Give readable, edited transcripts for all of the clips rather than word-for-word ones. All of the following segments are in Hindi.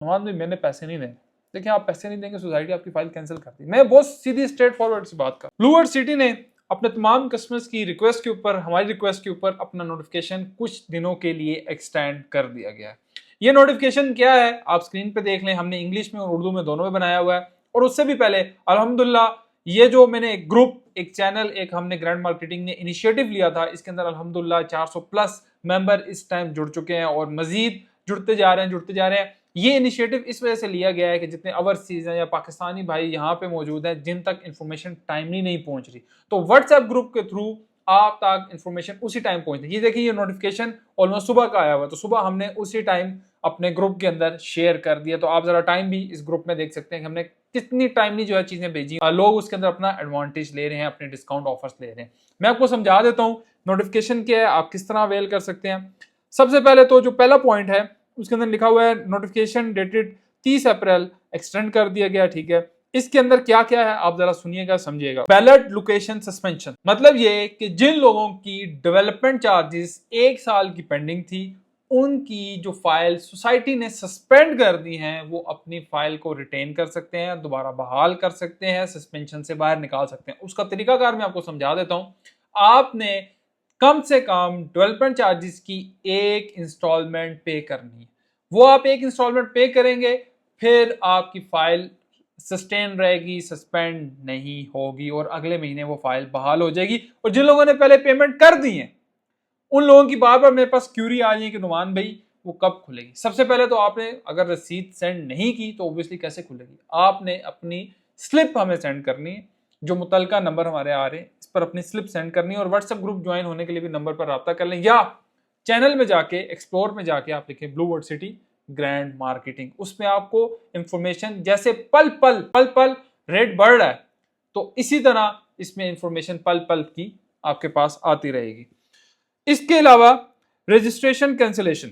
नुमान भाई मैंने पैसे नहीं देने। देखिए आप पैसे नहीं देंगे, सोसाइटी आपकी फाइल कैंसिल कर दी। मैं बहुत सीधी स्ट्रेट फॉरवर्ड सी बात कर, ब्लू वर्ड सिटी ने अपने तमाम कस्टमर्स की रिक्वेस्ट के ऊपर, हमारी रिक्वेस्ट के ऊपर अपना नोटिफिकेशन कुछ दिनों के लिए एक्सटेंड कर दिया गया है। ये नोटिफिकेशन क्या है आप स्क्रीन पे देख लें, हमने इंग्लिश में और उर्दू में दोनों में बनाया हुआ है। और उससे भी पहले अल्हम्दुलिल्लाह ये जो मैंने एक ग्रुप, एक चैनल, एक हमने ग्रैंड मार्केटिंग ने इनिशिएटिव लिया था, इसके अंदर अल्हम्दुलिल्लाह 400 प्लस मेंबर इस टाइम जुड़ चुके हैं और मजीद जुड़ते जा रहे हैं। ये इनिशिएटिव इस वजह से लिया गया है कि जितने ओवरसीज हैं या पाकिस्तानी भाई यहाँ पे मौजूद हैं जिन तक इंफॉर्मेशन टाइमली नहीं पहुंच रही, तो व्हाट्सएप ग्रुप के थ्रू आप तक इंफॉर्मेशन उसी टाइम पहुंचती है। ये देखिए ये नोटिफिकेशन ऑलमोस्ट सुबह का आया हुआ, तो सुबह हमने उसी टाइम अपने ग्रुप के अंदर शेयर कर दिया। तो आप जरा टाइम भी इस ग्रुप में देख सकते हैं कि हमने कितनी टाइमली जो है चीजें भेजी। लोग उसके अंदर अपना एडवांटेज ले रहे हैं, अपने डिस्काउंट ऑफर्स ले रहे हैं। मैं आपको समझा देता हूँ नोटिफिकेशन क्या है, आप किस तरह अवेल कर सकते हैं। सबसे पहले तो जो पहला पॉइंट है उसके अंदर लिखा हुआ है नोटिफिकेशन डेटेड 30 अप्रैल एक्सटेंड कर दिया गया। ठीक है, इसके अंदर क्या क्या है आप जरा सुनिएगा, समझिएगा। बैलेट लोकेशन सस्पेंशन, मतलब ये कि जिन लोगों की डेवलपमेंट चार्जेस 1 साल की पेंडिंग थी, उनकी जो फाइल सोसाइटी ने सस्पेंड कर दी हैं, वो अपनी फाइल को रिटेन कर सकते हैं, दोबारा बहाल कर सकते हैं, सस्पेंशन से बाहर निकाल सकते हैं। उसका तरीकाकार मैं आपको समझा देता हूं। आपने कम से कम डेवलपमेंट चार्जेस की एक इंस्टॉलमेंट पे करनी है। वो आप एक इंस्टॉलमेंट पे करेंगे, फिर आपकी फाइल सस्टेन रहेगी, सस्पेंड नहीं होगी और अगले महीने वो फाइल बहाल हो जाएगी। और जिन लोगों ने पहले पेमेंट कर दी है उन लोगों की बार बार मेरे पास क्यूरी आ रही है कि नुमान भाई वो कब खुलेगी। सबसे पहले तो आपने अगर रसीद सेंड नहीं की तो ऑब्वियसली कैसे खुलेगी, आपने अपनी स्लिप हमें सेंड करनी है, जो मुतलका नंबर हमारे आ रहे हैं इस पर अपनी स्लिप सेंड करनी है। और व्हाट्सएप ग्रुप ज्वाइन होने के लिए भी नंबर पर रब्ता कर लें, या चैनल में जाके एक्सप्लोर में जाके आप लिखें Blue World City grand marketing, उसमें आपको इंफॉर्मेशन जैसे पल पल रेट बढ़ रहा है तो इसी तरह इसमें इंफॉर्मेशन पल पल की आपके पास आती रहेगी। इसके अलावा रजिस्ट्रेशन कैंसिलेशन,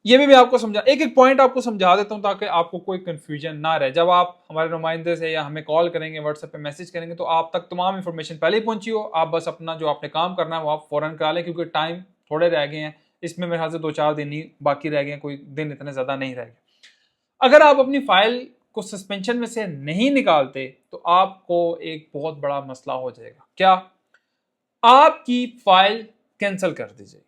ये भी मैं आपको समझा, एक एक पॉइंट आपको समझा देता हूं ताकि आपको कोई कंफ्यूजन ना रहे। जब आप हमारे नुमाइंदे से या हमें कॉल करेंगे, व्हाट्सएप पे मैसेज करेंगे, तो आप तक तमाम इंफॉर्मेशन पहले ही पहुंची हो। आप बस अपना जो आपने काम करना है वो आप फौरन करा लें, क्योंकि टाइम थोड़े रह गए हैं। इसमें मेरे ख्याल से 2-4 दिन ही बाकी रह गए, कोई दिन इतने ज्यादा नहीं रह गए। अगर आप अपनी फाइल को सस्पेंशन में से नहीं निकालते तो आपको एक बहुत बड़ा मसला हो जाएगा। क्या? आपकी फाइल कैंसिल कर दी जाएगी।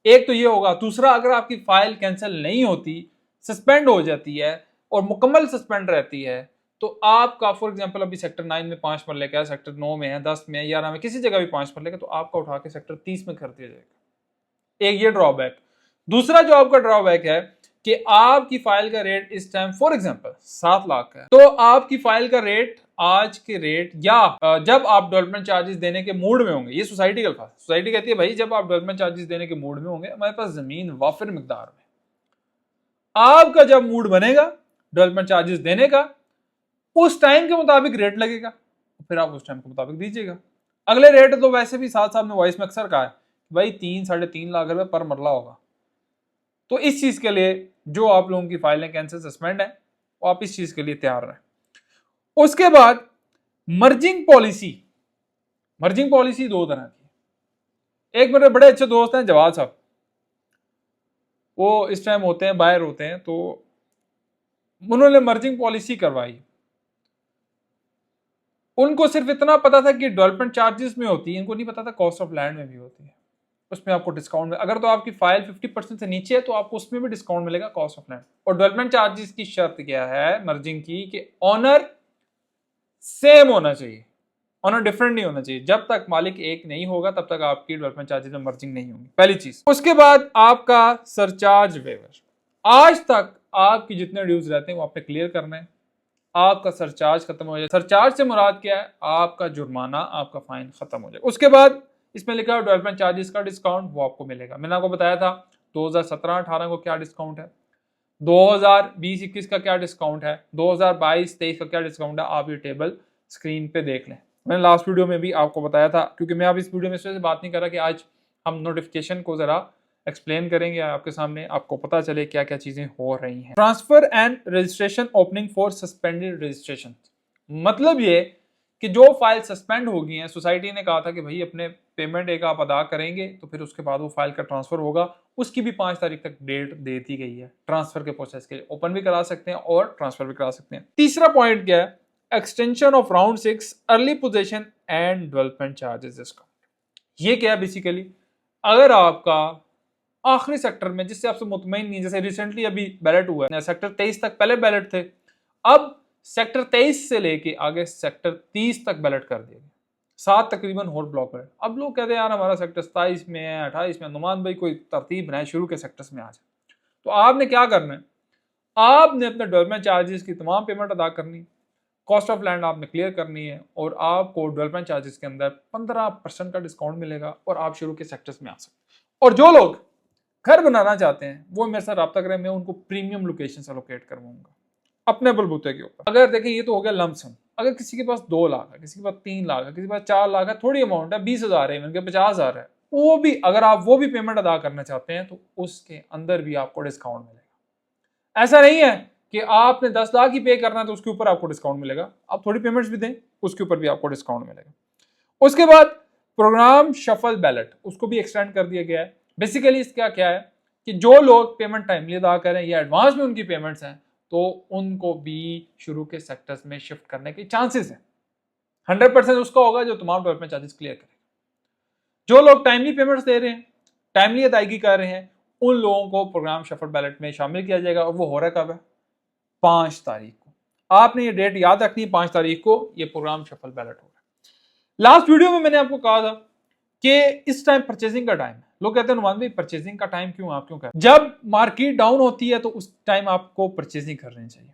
एक तो ये होगा। दूसरा, अगर आपकी फाइल कैंसिल नहीं होती, सस्पेंड हो जाती है और मुकम्मल सस्पेंड रहती है, तो आपका फॉर एग्जांपल अभी सेक्टर 9 में 5 मरले का है, सेक्टर 9 में है, 10 में है, 11 में, किसी जगह भी 5 मरले का, तो आपका उठा के सेक्टर 30 में कर दिया जाएगा। एक ये ड्रॉबैक। दूसरा जो आपका ड्रॉबैक है कि आपकी फाइल का रेट इस टाइम फॉर एग्जांपल 7 लाख है, तो आपकी फाइल का रेट आज के रेट या जब आप डेवलपमेंट चार्जेस देने के मूड में होंगे, ये सोसाइटी का अल्फाज, सोसाइटी कहती है भाई जब आप डेवलपमेंट चार्जेस देने के मूड में होंगे, हमारे पास जमीन वाफिर मिकदार में, आपका जब मूड बनेगा डेवलपमेंट चार्जेस देने का, उस टाइम के मुताबिक रेट लगेगा, फिर आप उस टाइम के मुताबिक दीजिएगा। अगले रेट तो वैसे भी साथ में वॉइस में अक्सर कहा है भाई 3-3.5 लाख रुपए पर मरला होगा। तो इस चीज के लिए जो आप लोगों की फाइलें कैंसिल सस्पेंड है, वो आप इस चीज के लिए तैयार रहें। उसके बाद मर्जिंग पॉलिसी। मर्जिंग पॉलिसी 2 तरह की। एक मेरे बड़े अच्छे दोस्त हैं जवाद साहब, वो इस टाइम होते हैं बाहर होते हैं, तो उन्होंने मर्जिंग पॉलिसी करवाई। उनको सिर्फ इतना पता था कि डेवलपमेंट चार्जेस में होती है, इनको नहीं पता था कॉस्ट ऑफ लैंड में भी होती है। उसमें आपको डिस्काउंट में, अगर तो आपकी फाइल 50% से नीचे है तो आपको उसमें भी डिस्काउंट मिलेगा कॉस्ट ऑफ लैंड। और डेवलपमेंट चार्जेस की शर्त क्या है मर्जिंग की कि ऑनर सेम होना चाहिए, ऑनर डिफरेंट नहीं होना चाहिए। जब तक मालिक एक नहीं होगा तब तक आपकी डेवलपमेंट चार्जेस में मर्जिंग नहीं होगी, पहली चीज। उसके बाद आपका सरचार्ज वेवर। आज तक आपकी जितने ड्यूज रहते हैं वो आपने क्लियर करना है, आपका सरचार्ज खत्म हो जाए। सरचार्ज से मुराद क्या है? आपका जुर्माना, आपका फाइन खत्म हो जाए। उसके बाद इसमें लिखा है डेवलपमेंट चार्जेस का डिस्काउंट, वो आपको मिलेगा। मैंने आपको बताया था 2017-18 को क्या डिस्काउंट है, 2020-21 का क्या डिस्काउंट है, 2022-23 का क्या डिस्काउंट है। आप ये टेबल स्क्रीन पे देख लें। मैंने लास्ट वीडियो में भी आपको बताया था, क्योंकि मैं अब इस वीडियो में इस वजह से बात नहीं कर रहा कि आज हम नोटिफिकेशन को जरा एक्सप्लेन करेंगे आपके सामने, आपको पता चले क्या क्या चीजें हो रही हैं। Transfer and registration opening for suspended registration, मतलब ये कि जो फाइल सस्पेंड हो गई हैं, सोसाइटी ने कहा था कि भाई अपने पेमेंट एक आप अदा करेंगे तो फिर उसके बाद वो फाइल का ट्रांसफर होगा, उसकी भी 5 तारीख तक डेट दे दी गई है ट्रांसफर के प्रोसेस के लिए। ओपन भी करा सकते हैं और ट्रांसफर भी करा सकते हैं। तीसरा पॉइंट क्या है, extension of round 6 early position and development charges discount. ये क्या है बेसिकली, अगर आपका आखिरी सेक्टर में जिससे आपसे मुतमईन नहीं, जैसे रिसेंटली अभी बैलेट हुआ है, सेक्टर 23 तक पहले बैलेट थे, अब सेक्टर 23 से लेके आगे सेक्टर 30 तक बैलेट कर दिया गया, 7 तकरीबन और ब्लॉक बैलेट। अब लोग कहते हैं यार हमारा सेक्टर 27 में है, 28 में, नुमान भाई कोई तरतीब बनाए शुरू के सेक्टर्स में आ जाए। तो आपने क्या करना है, आपने अपने डेवलपमेंट चार्जेस की तमाम पेमेंट अदा करनी, कॉस्ट ऑफ लैंड आपने क्लियर करनी है और आपको डेवलपमेंट चार्जेस के अंदर 15% का डिस्काउंट मिलेगा और आप शुरू के सेक्टर्स में आ सकते हैं। और जो लोग घर बनाना चाहते हैं वो मेरे साथ रब्ता करें, मैं उनको प्रीमियम लोकेशन एलोकेट करवाऊंगा अपने बलबूते के ऊपर। अगर देखें ये तो हो गया लमसम, अगर किसी के पास 2 लाख है, किसी के पास 3 लाख है, किसी के पास 4 लाख है, थोड़ी अमाउंट है, 20,000 है, इनके 50,000 है, वो भी अगर आप वो भी पेमेंट अदा करना चाहते हैं तो उसके अंदर भी आपको डिस्काउंट मिलेगा। ऐसा नहीं है कि आपने 10 लाख ही पे करना है तो उसके ऊपर आपको डिस्काउंट मिलेगा, आप थोड़ी पेमेंट्स भी दें उसके ऊपर भी आपको डिस्काउंट मिलेगा। उसके बाद प्रोग्राम शफल बैलेट, उसको भी एक्सटेंड कर दिया गया है। बेसिकली इसका क्या है कि जो लोग पेमेंट टाइमली अदा करें या एडवांस में उनकी पेमेंट्स हैं तो उनको भी शुरू के सेक्टर्स में शिफ्ट करने के चांसेस हैं। 100% उसका होगा जो तमाम डेवलपमेंट चार्जेस क्लियर करेगा। जो लोग टाइमली पेमेंट्स दे रहे हैं, टाइमली अदायगी कर रहे हैं, उन लोगों को प्रोग्राम शफल बैलेट में शामिल किया जाएगा। और वो हो रहा कब है, 5 तारीख को। आपने ये डेट याद रखनी है, 5 तारीख को ये प्रोग्राम शफल बैलेट हो रहा है। लास्ट वीडियो में मैंने आपको कहा था कि इस टाइम परचेजिंग का टाइम है। लोग कहते हैं नुमान भाई परचेजिंग का टाइम क्यों, आप क्यों कर, जब मार्केट डाउन होती है तो उस टाइम आपको परचेजिंग करनी चाहिए।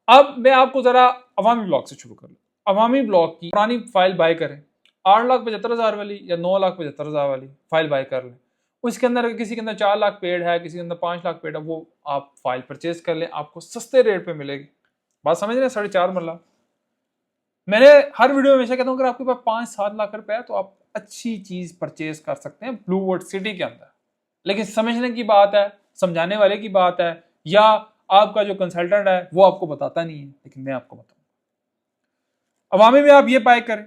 अब मैं आपको जरा अवामी ब्लॉक से शुरू कर लूँ। अवामी ब्लॉक की पुरानी फाइल बाय करें, 8,75,000 वाली या 9,75,000 वाली फाइल बाय कर लें। उसके अंदर किसी के अंदर 4 लाख पेड है, किसी के अंदर 5 लाख पेड है, वो आप फाइल परचेज कर लें, आपको सस्ते रेट पे मिलेगी। बात समझ रहे हैं, 4.5 मरला। मैंने हर वीडियो में हमेशा कहता हूँ अगर आपके पास 5-7 लाख रुपए है तो आप अच्छी चीज परचेज कर सकते हैं ब्लू वर्ल्ड सिटी के अंदर। लेकिन समझने की बात है, समझाने वाले की बात है, या आपका जो कंसल्टेंट है वो आपको बताता नहीं है, लेकिन मैं आपको बताऊंगा। अवामी में आप ये बाय करें।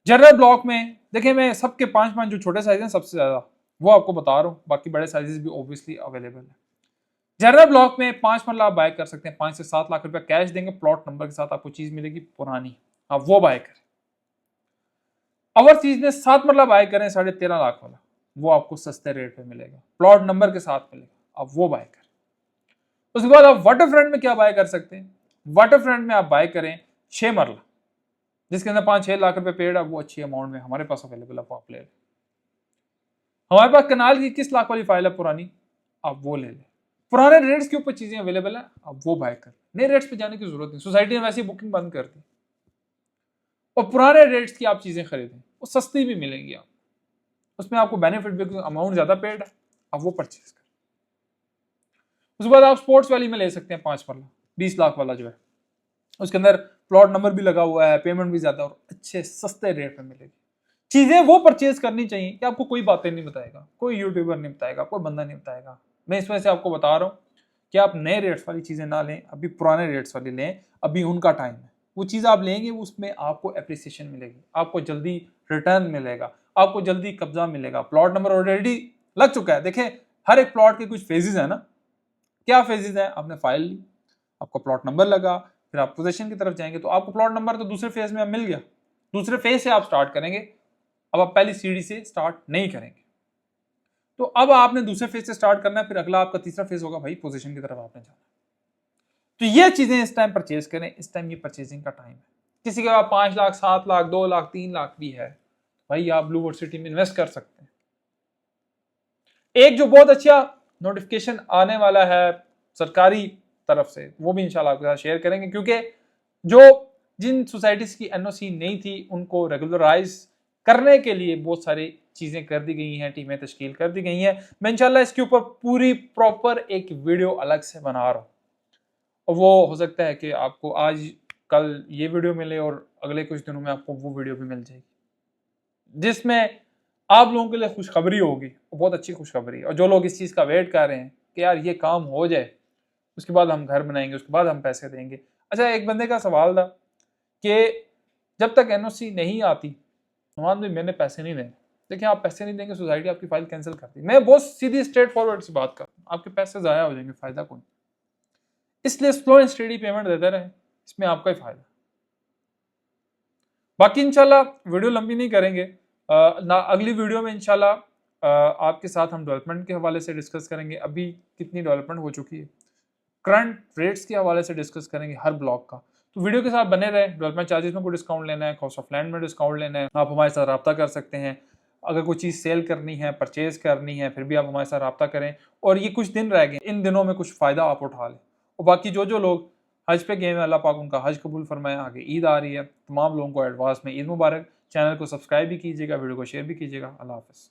जनरल ब्लॉक में देखिए, मैं सबके 5-5 जो छोटे साइज हैं सबसे ज्यादा वो आपको बता रहा हूँ, बाकी बड़े साइजेस भी ऑब्वियसली अवेलेबल है। जनरल ब्लॉक में 5 मरला आप बाय कर सकते हैं, 5 से 7 लाख रुपए कैश देंगे, प्लॉट नंबर के साथ आपको चीज मिलेगी पुरानी, आप वो बाय करें। अवर चीज में 7 मरला बाय करें 13.5 लाख वाला, वो आपको सस्ते रेट पे मिलेगा, प्लॉट नंबर के साथ मिलेगा, आप वो बाय करें। उसके बाद आप वाटर फ्रंट में क्या बाय कर सकते हैं, वाटर फ्रंट में आप बाय करें 6 मरला, जिसके अंदर 5-6 लाख रुपए पेड़ है, वो अच्छी अमाउंट में हमारे पास अवेलेबल है, वो आप ले लें। हमारे पास कनाल की 21 लाख वाली फाइल है पुरानी, आप वो ले लें। पुराने रेट्स के ऊपर चीजें अवेलेबल है, आप वो बाय कर, नए रेट्स पे जाने की जरूरत नहीं, सोसाइटी ने वैसे बुकिंग बंद कर दी। और पुराने रेट्स की आप चीजें खरीदें, वो सस्ती भी मिलेंगी, आप उसमें आपको बेनिफिट भी, अमाउंट ज्यादा पेड है, आप वो परचेज करें। उसके बाद आप स्पोर्ट्स वैली में ले सकते हैं 5 मरला, 20 लाख वाला जो है, उसके अंदर प्लॉट नंबर भी लगा हुआ है, पेमेंट भी ज्यादा और अच्छे सस्ते रेट पे मिलेगी। चीजें वो परचेज करनी चाहिए कि आपको कोई बातें नहीं बताएगा, कोई यूट्यूबर नहीं बताएगा, कोई बंदा नहीं बताएगा। मैं इस वजह से आपको बता रहा हूँ कि आप नए रेट्स वाली चीजें ना लें, अभी पुराने रेट्स वाली लें, अभी उनका टाइम है। वो चीज आप लेंगे उसमें आपको एप्रिसिएशन मिलेगी, आपको जल्दी रिटर्न मिलेगा, आपको जल्दी कब्जा मिलेगा। प्लॉट नंबर ऑलरेडी लग चुका है। देखें, हर एक प्लॉट के कुछ फेजेस है ना, क्या फेजेस है, आपने फाइल ली, आपको प्लॉट नंबर लगा, फिर आप पोजीशन की तरफ जाएंगे तो आपको प्लॉट नंबर तो दूसरे फेज में अब मिल गया, दूसरे फेज से आप स्टार्ट करेंगे। अब आप पहली सीढ़ी से स्टार्ट नहीं करेंगे, तो अब आपने दूसरे फेज से स्टार्ट करना है, फिर अगला आपका तीसरा फेज होगा भाई पोजीशन की तरफ आपने जाना। तो ये चीजें इस टाइम परचेज करें, इस टाइम ये परचेजिंग का टाइम है। किसी के पास 5 लाख, 7 लाख, 2 लाख, 3 लाख भी है, भाई आप ब्लू वर्ल्ड सिटी में इन्वेस्ट कर सकते हैं। एक जो बहुत अच्छा नोटिफिकेशन आने वाला है सरकारी तरफ से, वो भी इंशाल्लाह आपके साथ शेयर करेंगे, क्योंकि जो जिन सोसाइटीज की एनओसी नहीं थी उनको रेगुलराइज करने के लिए बहुत सारी चीजें कर दी गई हैं, टीमें तश्कील कर दी गई हैं। मैं इंशाल्लाह इसके ऊपर पूरी प्रॉपर एक वीडियो अलग से बना रहा हूँ, और वो हो सकता है कि आपको आज कल ये वीडियो मिले और अगले कुछ दिनों में आपको वो वीडियो भी मिल जाएगी, जिसमें आप लोगों के लिए खुशखबरी होगी, बहुत अच्छी खुशखबरी। और जो लोग इस चीज़ का वेट कर रहे हैं कि यार ये काम हो जाए, उसके बाद हम घर बनाएंगे, उसके बाद हम पैसे देंगे। अच्छा, एक बंदे का सवाल था कि जब तक एनओसी नहीं आती नुमान भाई मैंने पैसे नहीं देने। देखिए आप पैसे नहीं देंगे सोसाइटी आपकी फाइल कैंसिल करती है। मैं बहुत सीधी स्ट्रेट फॉरवर्ड से बात कर रहा हूँ, आपके पैसे जाया हो जाएंगे, फायदा कौन। इसलिए स्लो एंड स्टेडी पेमेंट देते रहे, इसमें आपका ही फायदा। बाकी इंशाल्लाह वीडियो लंबी नहीं करेंगे, अगली वीडियो में इंशाल्लाह आपके साथ हम डेवलपमेंट के हवाले से डिस्कस करेंगे, अभी कितनी डेवलपमेंट हो चुकी है, करंट रेट्स के हवाले से डिस्कस करेंगे हर ब्लॉक का। तो वीडियो के साथ बने रहे। डेवलपमेंट चार्जेस में कोई डिस्काउंट लेना है, कॉस्ट ऑफ लैंड में डिस्काउंट लेना है, आप हमारे साथ रब्ता कर सकते हैं। अगर कोई चीज़ सेल करनी है, परचेज करनी है, फिर भी आप हमारे साथ रब्ता करें। और ये कुछ दिन रह गए, इन दिनों में कुछ फ़ायदा आप उठा लें। और बाकी जो लोग हज पे गए हैं, अल्लाह पाक उनका हज कबूल फरमाए। आगे ईद आ रही है, तमाम लोगों को एडवांस में ईद मुबारक। चैनल को सब्सक्राइब भी कीजिएगा, वीडियो को शेयर भी कीजिएगा। अल्लाह हाफ़िज़।